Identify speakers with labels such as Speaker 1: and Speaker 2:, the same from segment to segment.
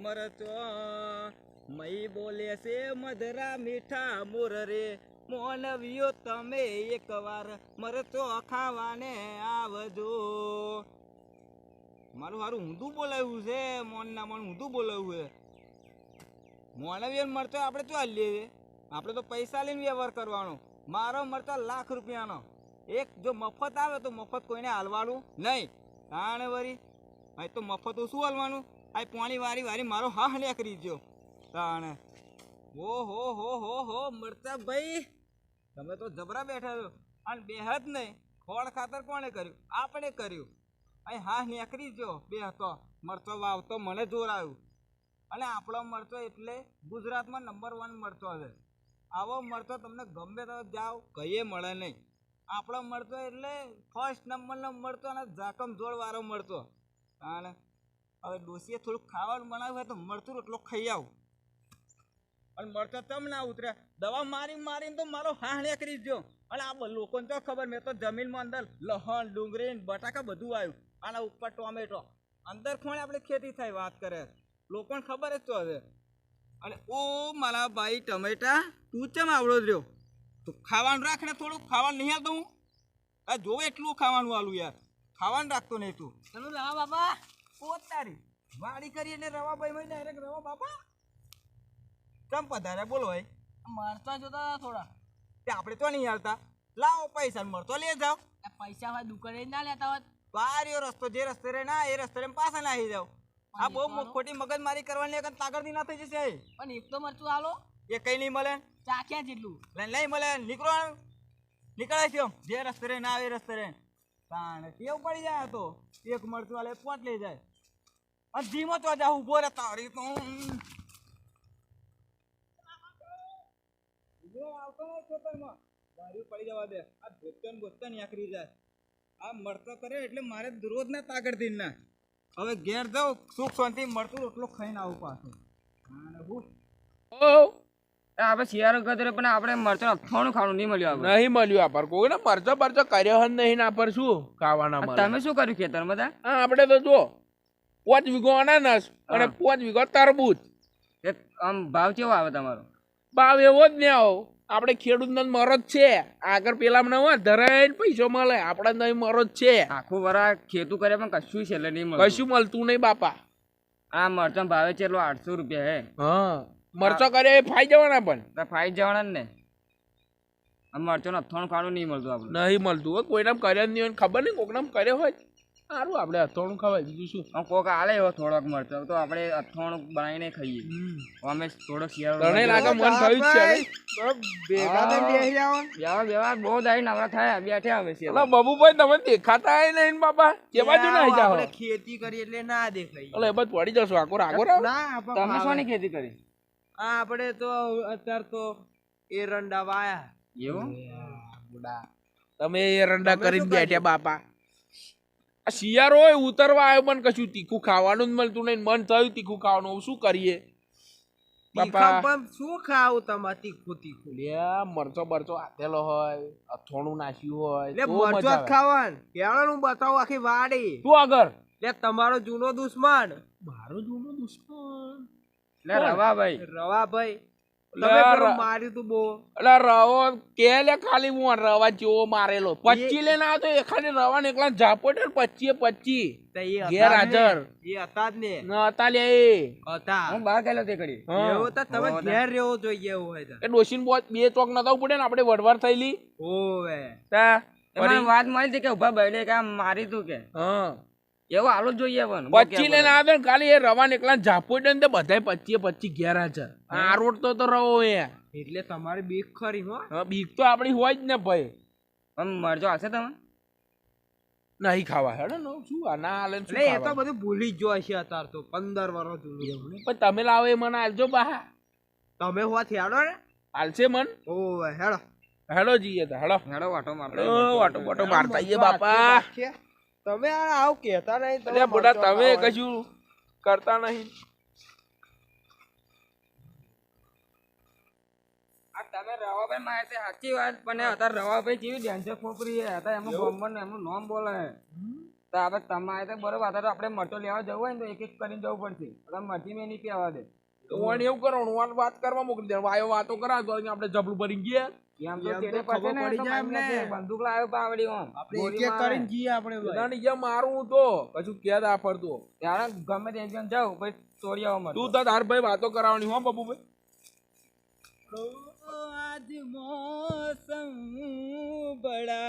Speaker 1: મરચો મઈ બોલે છે મધરા મીઠા મોર રે મોનવીઓ તમે એકવાર મરચો ખાવાને આવજો. મારું હારું ઊંધું બોલાવ્યું છે મોન ના મોન ઊંધું બોલાવ્યું છે. મોનવીઓ મરચો આપણે તો લઈએ આપણે તો પૈસા લઈને વ્યવહાર કરવાનો. મારો મરચો ₹1,00,000 એક જો મફત આવે તો મફત કોઈને હાલવાનું નહીં. તાણે વરી અહીં તો મફત શું હાલવાનું? આ પાણી વારી મારો હા નીકળી ગયો તાણે. હો મરચા ભાઈ તમે તો જબરા બેઠા છો અને બેહદ નહીં. ખોળ ખાતર કોણે કર્યું? આપણે કર્યું. અહીં હા નીકળી ગયો બે હતો મરચો વાવતો મને જોર આવ્યું. અને આપણો મરચો એટલે ગુજરાતમાં નંબર 1 મરચો છે. આવો મરચો તમને ગમે તો જાઓ કહીએ મળે નહીં. આપણો મરચો એટલે ફર્સ્ટ નંબરનો મરચો અને ઝાકમ જોડ વાળો મરચો. અને હવે ડોસીએ થોડુંક ખાવાનું બનાવ્યું હોય તો મરચું રોટલો ખાઈ આવું. અને મરચો તમ ના ઉતર્યા દવા મારીને તો મારો હા નીકળી ગયો. અને આ લોકોને તો ખબર મેં તો જમીનમાં અંદર લહણ ડુંગળી બટાકા બધું આવ્યું. આના ઉપર ટોમેટો અંદર ખોણે આપણે ખેતી થાય વાત કરે લોકોને ખબર જ તો હશે. અને ઓ મારા ભાઈ ટમેટા તું ચમ આવડો રહ્યો? તો ખાવાનું રાખ ને થોડું. ખાવાનું નહીં આવતું હું આ જોવે એટલું ખાવાનું આલું યાર. ખાવાનું રાખતો નહીં તું. ચલો રવા બાપા પોત તારી વાડી કરી એટલે રવા ભાઈ ભાઈ ડાયરેક્ટ રવા બાપા ચમ પધારે બોલો ભાઈ.
Speaker 2: મરચા જોતા થોડા
Speaker 1: તે આપણે તો નહીં આવતા. લાવો પૈસા મરતો લઈ જાઓ.
Speaker 2: પૈસા હોય દુકાને ના લેતા હોત.
Speaker 1: બારીઓ રસ્તો જે રસ્તે રે ના એ રસ્તે પાછા નાહી જાવ. આ બહુ ખોટી મગજમારી કરવાની તાકડથી ના થઈ જશે.
Speaker 2: પણ એક તો મરચું હાલો
Speaker 1: એ કઈ નહીં મળે.
Speaker 2: ચાખ્યા જેટલું
Speaker 1: નહીં મળે. નીકળે છે જે રસ્તે રે ના એ રસ્તે રે તાણે ટેવ પડી જાય. તો એક મરચું વાલે પોટ લઈ જાય અને ધીમો તો જા ઉભો રે તારી તો આવતો નહીં ખેતરમાં દારૂ પડી જવા દે. આ ગોતન આકરી જાય. આ મરતો કરે એટલે મારે રોજ ના તાકડ થી ના. હવે ઘેર જાઉં સુખ શાંતિ મળતું રોટલો ખાઈને આવું પાછું.
Speaker 3: આપણે શિયાળો ગયો પણ આપણે મરચો અથાણું ખાવાનું નહીં મળ્યું.
Speaker 4: નહીં મળ્યું આ પર કોઈ ને મરચો કર્યો હન નહીં ના પર શું ખાવાના મળે.
Speaker 3: તમે શું કર્યું ખેતરમાં બધા?
Speaker 4: હા આપણે તો જો 5 વીઘો અનાનસ અને 5 વીઘો તરબૂચ.
Speaker 3: આમ ભાવ કેવો આવે તમારો?
Speaker 4: ભાવ એવો જ ને આવો આપણે ખેડૂત નો મરો જ છે. આગળ પેલા હોય ધરાઈને પૈસો મળે આપડે નહીં મરો જ છે.
Speaker 3: આખું વરા ખેતું કરે પણ કશું છે નહીં મળે.
Speaker 4: કશું મળતું નહીં બાપા.
Speaker 3: આ મરચો ભાવે છે એટલો 800 રૂપિયા હે.
Speaker 4: હા મરચો કરે એ ફાઈ જવાના પણ
Speaker 3: ફાઈ જવાના ને. આ મરચો નો અથાણું ખાવાનું નહીં મળતું આપણે.
Speaker 4: નહીં મળતું હોય કોઈના કર્યા નહીં હોય ખબર નહીં કોકના કર્યો હોય સારું આપણે અથાણું ખવાય બીજું શું.
Speaker 3: કોક આલે એવો થોડોક મરચો તો આપણે અથાણું બનાવીને ખાઈએ. અમે થોડોક શિયાળો
Speaker 4: તને લાગે મન થયું જ છે
Speaker 3: બેવા બહુ દાઈ નવરા થાય બેઠા હવે છે.
Speaker 4: બાબુભાઈ તમે દેખાતા નહીં બાપા કે બાજુ ના જાવ.
Speaker 1: ખેતી કરી એટલે ના દેખાય.
Speaker 4: એટલે બસ પડી જશો આખો રાગો
Speaker 3: તમે શોની ખેતી કરી?
Speaker 1: આપણે તો અત્યારે તો એરંડા વાયા.
Speaker 3: એવું
Speaker 4: તમે એરંડા કરીને બેઠા બાપા. આ શિયાળો હોય ઉતરવા આવ્યો પણ કશું તીખું ખાવાનું જ મળતું નહીં. મન થયું તીખું ખાવાનું શું કરીએ બાપા?
Speaker 1: શું ખાવું તમારે તીખું
Speaker 4: મરચો હાથેલો હોય અથોણું નાખ્યું હોય
Speaker 1: મરચો ખાવાનું કેળાનું બતાવો આખી વાડી.
Speaker 4: તું આગળ
Speaker 1: તમારો જૂનો દુશ્મન.
Speaker 4: મારો જૂનો દુશ્મન
Speaker 1: રવાભાઈ માર્યું તું બહુ.
Speaker 4: એટલે રવો કે લે ખાલી હું રવા જેવો મારેલો 25 લેને આવ્યો તો એખાને રવા ને એકલા ઝાપોટ 25 ઘેર હાજર
Speaker 1: એ હતા જ ને
Speaker 4: હતા લે
Speaker 1: હતા.
Speaker 3: હું બહાર ગયેલો તે ઘડી.
Speaker 1: એવું તો તમે ઘેર રહેવો જોઈએ એવું હોય તો.
Speaker 4: એ ડોશીન બે ચોક નતા પડે ને આપણે વડવાર થયેલી
Speaker 1: ઓવે
Speaker 4: તા
Speaker 3: વાત મળી હતી કે ઉભા બળે કે મારી તું કે
Speaker 4: હા
Speaker 3: એવો હાલો જોઈએ પણ
Speaker 4: 25 લેને આવ્યો ખાલી એ રવા ને એકલા ઝાપોટ ને બધા 25 ઘેર હાજર. આ રોડ તો રવો એ
Speaker 1: એટલે તમારી બીક ખરી હો.
Speaker 4: બીક તો આપડી હોય જ ને ભાઈ.
Speaker 3: મરજો હશે તમે
Speaker 4: નહીં ખાવા હેડો ને શું ના હાલે
Speaker 1: એ તો બધું ભૂલી જ જોય છે અત્યારે તો 15 વર્ષ જૂનું.
Speaker 4: પણ તમે લાવો એ મને હાલજો બા.
Speaker 1: તમે હોત હેડો ને
Speaker 4: હાલશે મન.
Speaker 1: ઓવે હેડો
Speaker 4: હેડો જઈએ તો હેડો
Speaker 3: વાટો
Speaker 4: મારતા આવીએ બાપા.
Speaker 1: તમે આવું કેતા નહીં.
Speaker 4: બોડા તમે કશું કરતા નહીં.
Speaker 3: તમે રવાભાઈ મારે સાચી વાત પણ અત્યારે રવાભાઈ કેવી ડેન્જર ખોપરી હતા એમાં બોમ્બર એમનું નામ બોલે તો આપણે તમારે તો બરોબર હતા તો આપણે મરચો લેવા જવું હોય ને તો એક એક કરીને જવું પડશે તમે મરચી મેં નહીં કહેવા દે
Speaker 4: તો વણ એવું કરવાનું વણ વાત કરવા મોકલી દે વાયો વાતો કરા તો આપણે જબલું ભરી ગયા
Speaker 3: એમ તો તેડે પછી ને તો માન્ય છે, બંદૂક લાવ્યો પાવડી ઓમ
Speaker 2: એક એક કરીને જઈએ આપણે
Speaker 4: ના નહીં મારું તો કશું કે દા પડતો
Speaker 3: ત્યારે ગમે તે જણ જાવ પછી ચોરી આવો મરચો
Speaker 4: તું તો તાર ભાઈ વાતો કરાવવાની હો બાબુભાઈ
Speaker 1: आज मौसम बड़ा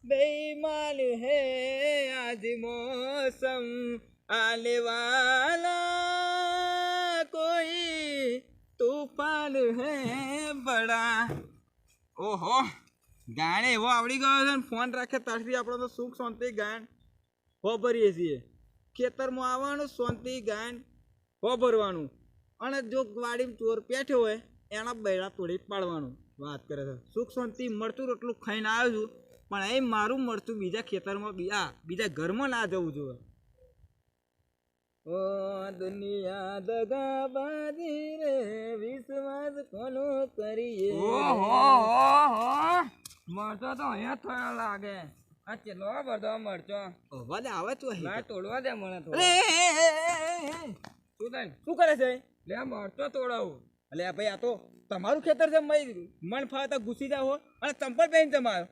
Speaker 1: बेईमान है आज मौसम आने वाला कोई तूफान है बड़ा ओहो ગાણે એવો આવડી ગયો છે ને ફોન રાખે ત્યારથી આપણે તો સુખ શાંતિ ગાણ હો ભરીએ છીએ ખેતરમાં આવવાનું શાંતિ ગાણ હો ભરવાનું અને જો વાડીમાં ચોર પેઠ્યો હોય એના બૈરા તોડી પાડવાનું વાત કરે છે સુખ શાંતિ મળતું રોટલું ખાઈને આવ્યો છું પણ એ મારું મળતું બીજા ખેતરમાં બીજા ઘરમાં ના જવું જોઈએ ઓ દુનિયા દગાબાજી રે વિશ્વાસ કોનો કરીએ
Speaker 3: મરચો તો અહીંયા થયો લાગે આ ચેલો બધો મરચો
Speaker 1: અવાજ આવે તો
Speaker 3: ના તોડવા દે મને થોડો શું થાય
Speaker 1: શું કરે છે
Speaker 3: લે મરચો તોડાવું
Speaker 1: અલે ભાઈ આ તો તમારું ખેતર છે મન ફાવતા ઘૂસી જાવ અને ચંપલ પહેરીને જમાયો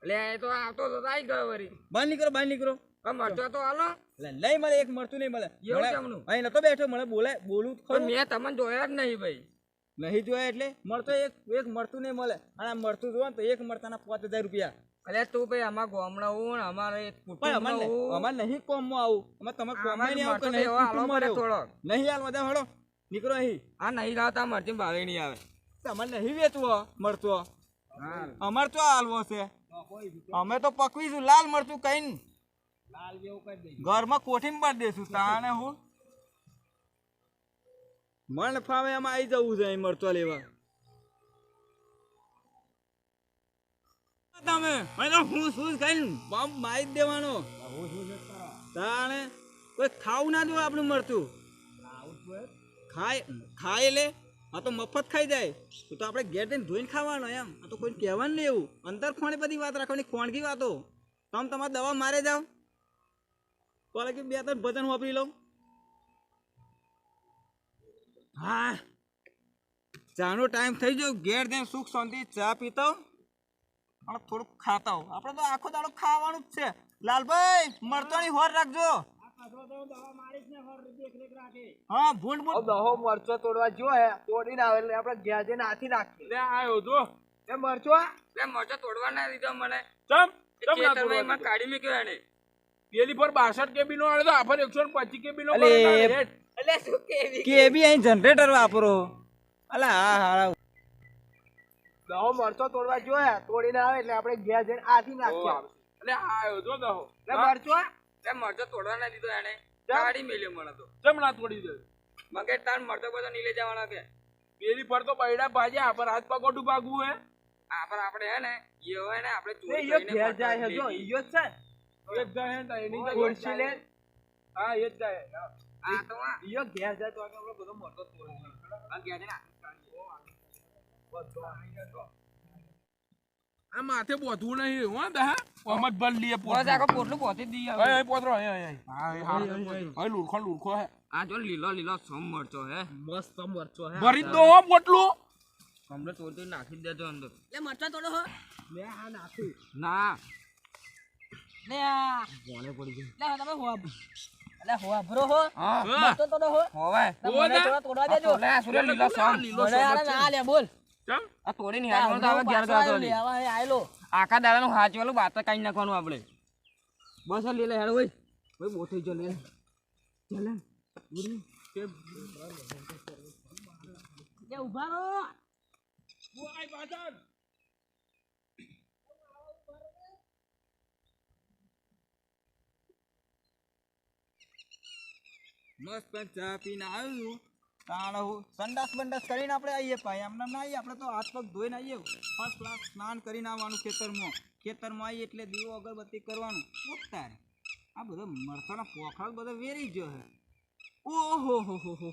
Speaker 3: લે એ તો આવતો તો આવી ગયો વરી
Speaker 1: બહાર નીકળો
Speaker 3: મરચો તો હાલો
Speaker 1: નહીં મળે એક મળતું નહીં મળે
Speaker 3: એવું કેમનું?
Speaker 1: અહીં નતો બેઠો મને બોલું
Speaker 3: પણ મેં તમને જોયા જ નહીં ભાઈ
Speaker 1: નહીં જોયા એટલે મળતો એક મળતું નહીં મળે અને આ મળતું જોવા ને તો એક મળતાના 5000 રૂપિયા
Speaker 3: અરે તું ભાઈ અમાર ગામડા હું અમારે એક
Speaker 1: પણ અમારે નહીં કોમમાં આવું અમારે તમે કોમમાં નહીં આવું નહીં કુટુંબમાં રહેવું.
Speaker 3: થોડો
Speaker 1: નહીં હાલ બધા હળો નીકળો અહીં
Speaker 3: આ નહીં લાવતા મરચી ભાવે નહીં આવે
Speaker 1: તમારે નહીં વેચવો મળતો અમારે તો હાલવો છે અમે તો પકવીશું લાલ મરચું કઈ ઘરમાં કોઠીમાં પાડી દેશું તાને હું મન ફાવે એમાં આવી જવું છે અહીં મરચો લેવા તમે હું શું કઈ બમ મારી દેવાનો તાણે કોઈ ખાવું ના દો આપણું મરચું ખાય લે આ તો મફત ખાઈ જાય તો આપણે ઘેર જઈને ધોઈને ખાવાનો એમ આ તો કોઈ કહેવાનું નહીં એવું અંતર ખોણે બધી વાત રાખવાની ખોણગી વાતો તમે તમારે દવા મારે જાઓ બોલે કે 2-3 ભજન વાપરી લઉં હા ચાનો ટાઈમ થઈ ગયો ઘેર જઈને સુખ શાંતિ ચા પીતા અને થોડુંક ખાતા હોઉં આપણે તો આખો દાડો ખાવાનું જ છે લાલભાઈ મળતોની હોર રાખજો હા ભૂંડ
Speaker 2: દહો મરચો તોડવા જો હે તોડીને આવે એટલે આપણે ઘેર જઈને હાથી નાખીએ
Speaker 4: લે આયો જો
Speaker 2: એ મરચો
Speaker 3: મરચો તોડવા ના દીધો મને
Speaker 4: ચમ ચમ ના
Speaker 3: ખેતરમાં
Speaker 4: તોડવા
Speaker 3: એમાં કાઢી મૂક્યો એને
Speaker 4: પેલી પર 62 KB નો આલે તો આફર 125 KB નો
Speaker 1: અલે,
Speaker 4: રેટ
Speaker 3: એટલે શું કેવી
Speaker 1: કે બી અહીં જનરેટર વાપરો અલા હા હારા
Speaker 2: દહો મરચો તોડવા જો હે તોડીને આવે એટલે આપણે ઘેર જઈને હાથી નાખીએ
Speaker 4: એટલે આયો જો દહો
Speaker 2: લે મરચો
Speaker 3: મરચો તોડવા ના દીધો એને કાઢી મેલ્યો મને તો
Speaker 4: ચમ ના તોડી દે
Speaker 3: મગે તાર મરચો બધો નહીં લઈ જવાના કે
Speaker 4: પેલી પર તો બૈડા ભાજ્યા પર હાથ પગોડું ભાગવું હે
Speaker 3: આ પર આપણે હે ને ઈયો હે ને આપણે
Speaker 2: એ
Speaker 3: ચોરી
Speaker 2: ઈયો
Speaker 3: કરીને
Speaker 2: ઘેર
Speaker 3: મરચાં
Speaker 2: જાય હે જો
Speaker 3: લીધી.
Speaker 2: ઈયો જ છે
Speaker 4: એક જાય હે એની તો
Speaker 2: ખુરશી લે
Speaker 4: હા એ જ જાય
Speaker 3: આ તો આ
Speaker 2: ઈયો ઘેર જાય તો આપણે બધો મરચો તોડી
Speaker 3: આ ગયા છે ને
Speaker 4: આ માથે બોધવું નહીં હો દહા ઓમત ભલ લીએ
Speaker 3: બસ આખો પોટલું પહોંચી દી આવે
Speaker 4: એ પોતરો હે હા લુરખો હે
Speaker 3: આ જો લીલો સમ મરચો હે
Speaker 2: મસ્ત મરચો હે
Speaker 4: ભરી દો હો પોટલું
Speaker 3: હમણે તોડી નાખી દેજો અંદર
Speaker 2: લે મરચા તોડો હો લે આ નાખી
Speaker 3: ના
Speaker 2: લે આ
Speaker 3: કોને પડી ગયું
Speaker 2: લે તમે હોવા લે હોવા ભરો હો
Speaker 3: હા
Speaker 2: મરચો તોડો હો
Speaker 3: હોવે
Speaker 2: મને થોડા તોડવા દેજો
Speaker 3: લે આ સુરે લીલો સમ
Speaker 2: મને યાર ના લે બોલ
Speaker 4: ચમ
Speaker 3: આ તોડી ની હાથમાં તો આવે ઘેર ગાતો
Speaker 2: લે આવા આયલો
Speaker 3: આખા દાડાનું હાચવેલું બાત કાઈ નાખવાનું આપણે બસ લે લે હેડ ઓય ઓય બહુ થઈ ગયો લે ચાલે
Speaker 2: લે ઉભા રહો
Speaker 4: આઈ બાદન
Speaker 1: મસ્ત ચા પીને આવ્યું તાણ હું સંડાસ બંડાસ કરીને આપણે આવીએ ભાઈ એમને ના આવીએ આપણે તો હાથ પગ ધોઈને આવીએ ફર્સ્ટ ક્લાસ સ્નાન કરીને આવવાનું ખેતરમાં આવીએ એટલે દીવો અગરબત્તી કરવાનું તારે આ બધો મરચાના પોખળ બધો વેરી ગયો છે ઓહો હો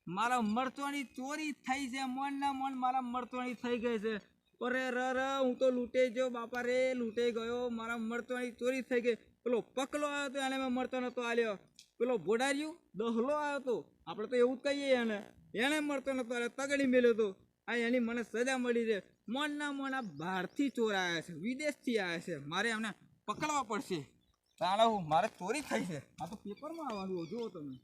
Speaker 1: મારા મરચોની ચોરી થઈ છે મન ના મન મારા મરચોની થઈ ગઈ છે અરે હું તો લૂંટાઈ ગયો બાપા રે, લૂંટાઈ ગયો. મારા મરચાની ચોરી થઈ ગઈ. પેલો પકલો આવ્યો તો એને મેં મરચો નતો આલ્યો. પેલો ભોડાર્યું દહલો આવ્યો તો, આપણે તો એવું જ કહીએ એને મરચો નતો આલ્યો, તગડી મેલ્યો તો. આ એની મને સજા મળી છે. મોના બહારથી ચોર આવ્યા છે, વિદેશથી આવ્યા છે. મારે એમને પકડવા પડશે. તાણે મારે ચોરી થઈ છે. આ તો પેપરમાં આવવાનું જુઓ તમે.